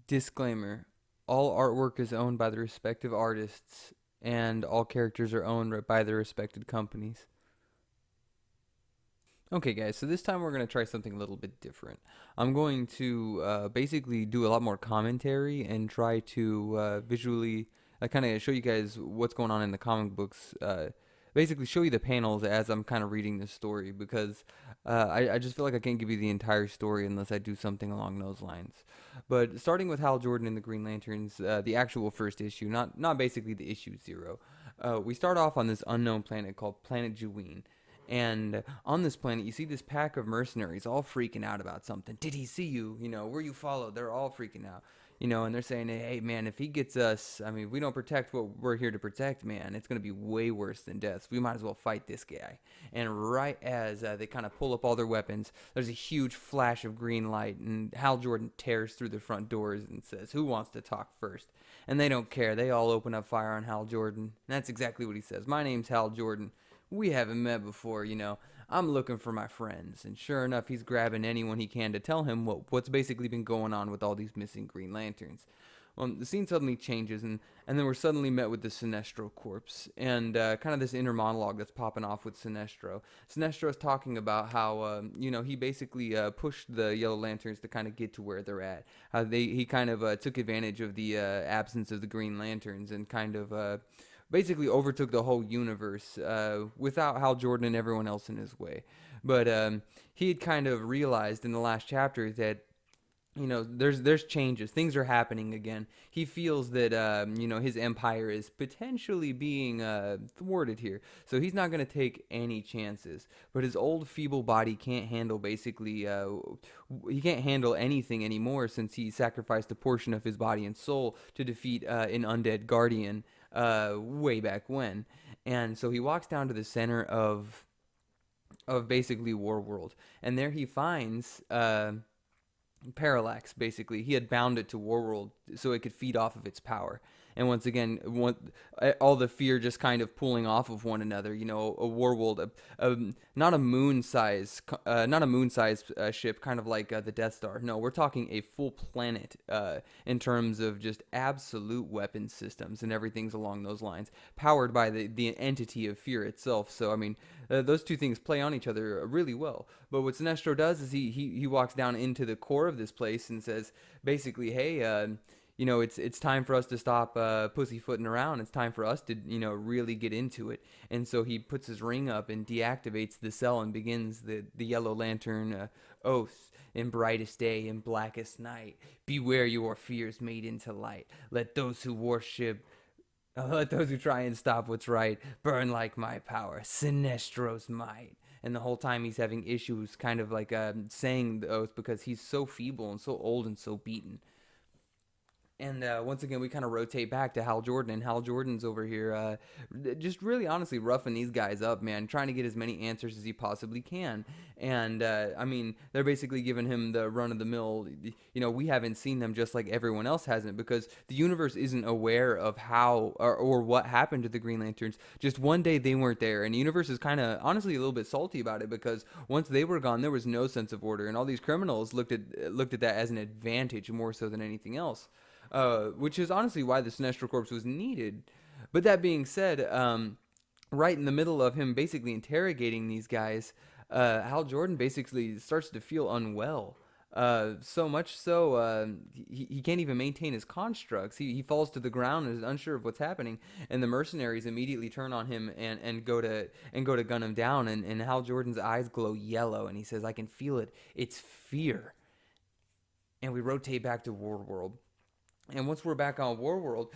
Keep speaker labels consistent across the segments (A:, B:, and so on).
A: Disclaimer: all artwork is owned by the respective artists, and all characters are owned by their respected companies. Okay, guys, so this time we're going to try something a little bit different. I'm going to basically do a lot more commentary and try to visually kind of show you guys what's going on in the comic books. Basically, show you the panels as I'm kind of reading the story because I just feel like I can't give you the entire story unless I do something along those lines. But starting with Hal Jordan and the Green Lanterns, the actual first issue, not basically the issue zero. We start off on this unknown planet called Planet Juween. And on this planet, you see this pack of mercenaries all freaking out about something. Did he see you? You know, were you followed? They're all freaking out. You know, and they're saying, hey, man, if he gets us, I mean, we don't protect what we're here to protect, man. It's going to be way worse than death. We might as well fight this guy. And right as they kind of pull up all their weapons, there's a huge flash of green light, and Hal Jordan tears through the front doors and says, who wants to talk first? And they don't care. They all open up fire on Hal Jordan. And that's exactly what he says. My name's Hal Jordan. We haven't met before, you know. I'm looking for my friends. And sure enough, he's grabbing anyone he can to tell him what's basically been going on with all these missing Green Lanterns. Well, the scene suddenly changes, and then we're suddenly met with the Sinestro corpse, and kind of this inner monologue that's popping off with Sinestro. Sinestro is talking about how, you know, he basically pushed the Yellow Lanterns to kind of get to where they're at. How he kind of took advantage of the absence of the Green Lanterns and kind of basically overtook the whole universe without Hal Jordan and everyone else in his way. But he had kind of realized in the last chapter that there's changes, things are happening again. He feels that his empire is potentially being thwarted here, so he's not going to take any chances. But his old feeble body can't handle basically he can't handle anything anymore since he sacrificed a portion of his body and soul to defeat an undead guardian way back when. And so he walks down to the center of basically Warworld, and there he finds Parallax. Basically, he had bound it to Warworld so it could feed off of its power. And once again, all the fear just kind of pulling off of one another. You know, a Warworld, not a moon size, ship, kind of like the Death Star. No, we're talking a full planet in terms of just absolute weapon systems and everything's along those lines, powered by the entity of fear itself. So I mean, those two things play on each other really well. But what Sinestro does is he walks down into the core of this place and says basically, hey, it's time for us to stop pussyfooting around. It's time for us to, really get into it. And so he puts his ring up and deactivates the cell and begins the Yellow Lantern oath. In brightest day, in blackest night, beware your fears made into light. Let those who try and stop what's right burn like my power, Sinestro's might. And the whole time he's having issues kind of like saying the oath because he's so feeble and so old and so beaten. And once again, we kind of rotate back to Hal Jordan, and Hal Jordan's over here just really honestly roughing these guys up, man, trying to get as many answers as he possibly can. And, I mean, they're basically giving him the run-of-the-mill, we haven't seen them just like everyone else hasn't, because the universe isn't aware of how or what happened to the Green Lanterns. Just one day they weren't there, and the universe is kind of, honestly, a little bit salty about it, because once they were gone, there was no sense of order, and all these criminals looked at that as an advantage more so than anything else. Which is honestly why the Sinestro Corps was needed. But that being said, right in the middle of him basically interrogating these guys, Hal Jordan basically starts to feel unwell. So much so, he can't even maintain his constructs. He falls to the ground and is unsure of what's happening. And the mercenaries immediately turn on him and go to gun him down. And Hal Jordan's eyes glow yellow, and he says, "I can feel it. It's fear." And we rotate back to Warworld. And once we're back on Warworld,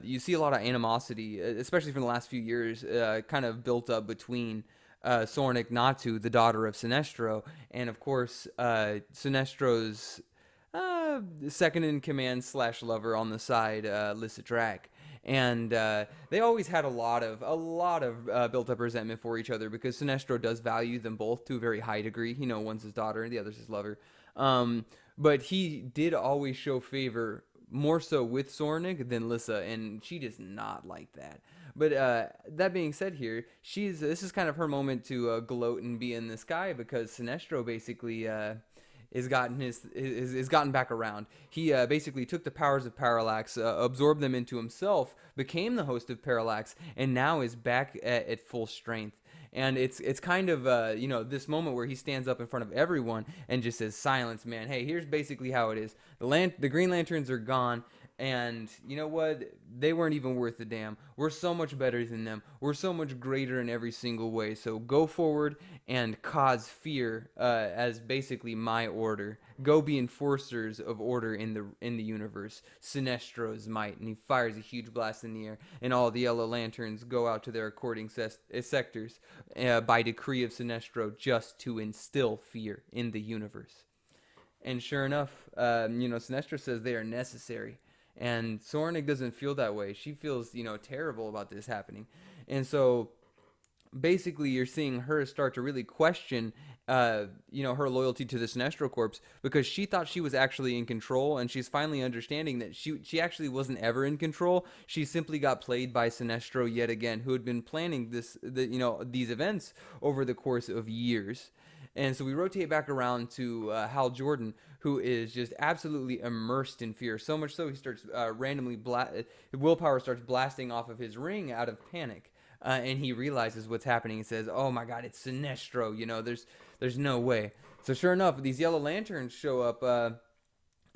A: you see a lot of animosity, especially from the last few years, kind of built up between Sornik Natu, the daughter of Sinestro, and of course Sinestro's second in command / lover on the side, Lissa Drac. And they always had a lot of built up resentment for each other because Sinestro does value them both to a very high degree. One's his daughter and the other's his lover. But he did always show favor more so with Sornik than Lissa, and she does not like that. But that being said here, this is kind of her moment to gloat and be in the sky because Sinestro basically is gotten back around. He basically took the powers of Parallax, absorbed them into himself, became the host of Parallax, and now is back at full strength. And it's kind of this moment where he stands up in front of everyone and just says, "Silence, man. Hey, here's basically how it is. The Green Lanterns are gone." And you know what? They weren't even worth a damn. We're so much better than them. We're so much greater in every single way. So go forward and cause fear, as basically my order. Go be enforcers of order in the universe. Sinestro's might. And he fires a huge blast in the air, and all the Yellow Lanterns go out to their according sectors, by decree of Sinestro, just to instill fear in the universe. And sure enough, Sinestro says they are necessary. And Soranik doesn't feel that way. She feels, terrible about this happening. And so basically you're seeing her start to really question, her loyalty to the Sinestro Corps, because she thought she was actually in control, and she's finally understanding that she actually wasn't ever in control. She simply got played by Sinestro yet again, who had been planning these events over the course of years. And so we rotate back around to Hal Jordan, who is just absolutely immersed in fear. So much so he starts randomly willpower starts blasting off of his ring out of panic, and he realizes what's happening and says, "Oh my God, it's Sinestro! There's no way." So sure enough, these Yellow Lanterns show up.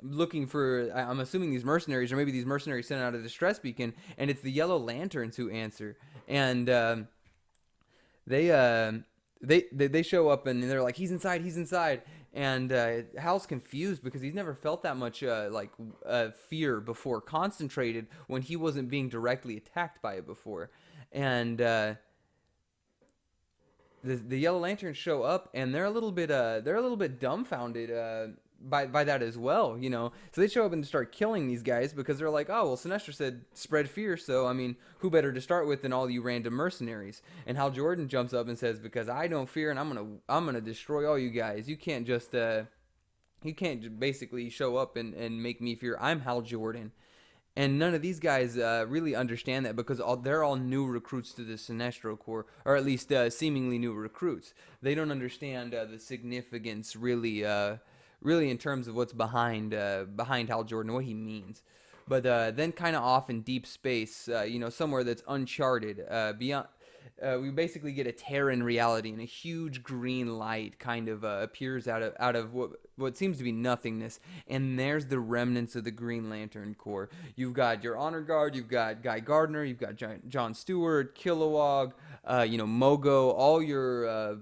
A: Looking for, I'm assuming, these mercenaries, or maybe these mercenaries sent out a distress beacon, and it's the Yellow Lanterns who answer. And they show up, and they're like, he's inside. And Hal's confused because he's never felt that much fear before, concentrated, when he wasn't being directly attacked by it before. And the Yellow Lanterns show up, and they're a little bit dumbfounded by that as well, So they show up and start killing these guys because they're like, "Oh, well, Sinestro said spread fear, so I mean, who better to start with than all you random mercenaries?" And Hal Jordan jumps up and says, "Because I don't fear, and I'm gonna destroy all you guys. You can't basically show up and make me fear. I'm Hal Jordan." And none of these guys really understand that, because they're all new recruits to the Sinestro Corps, or at least seemingly new recruits. They don't understand the significance really in terms of what's behind Hal Jordan, what he means. But then kind of off in deep space, somewhere that's uncharted, beyond, we basically get a Terran reality, and a huge green light kind of appears out of what seems to be nothingness, and there's the remnants of the Green Lantern Corps. You've got your Honor Guard, you've got Guy Gardner, you've got John Stewart, Kilowog, Mogo, all your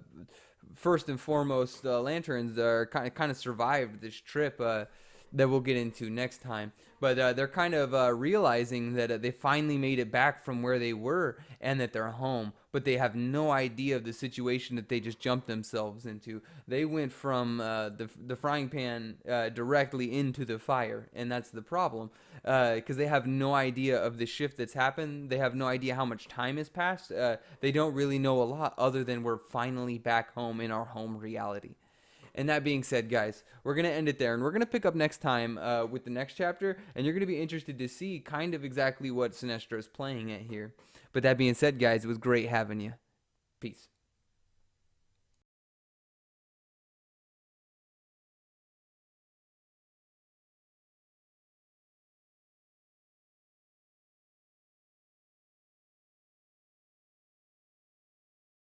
A: first and foremost lanterns that are kind of survived this trip that we'll get into next time. But they're kind of realizing that they finally made it back from where they were, and that they're home. But they have no idea of the situation that they just jumped themselves into. They went from the frying pan directly into the fire, and that's the problem. Because they have no idea of the shift that's happened. They have no idea how much time has passed. They don't really know a lot, other than we're finally back home in our home reality. And that being said, guys, we're going to end it there, and we're going to pick up next time with the next chapter, and you're going to be interested to see kind of exactly what Sinestro is playing at here. But that being said, guys, it was great having you. Peace.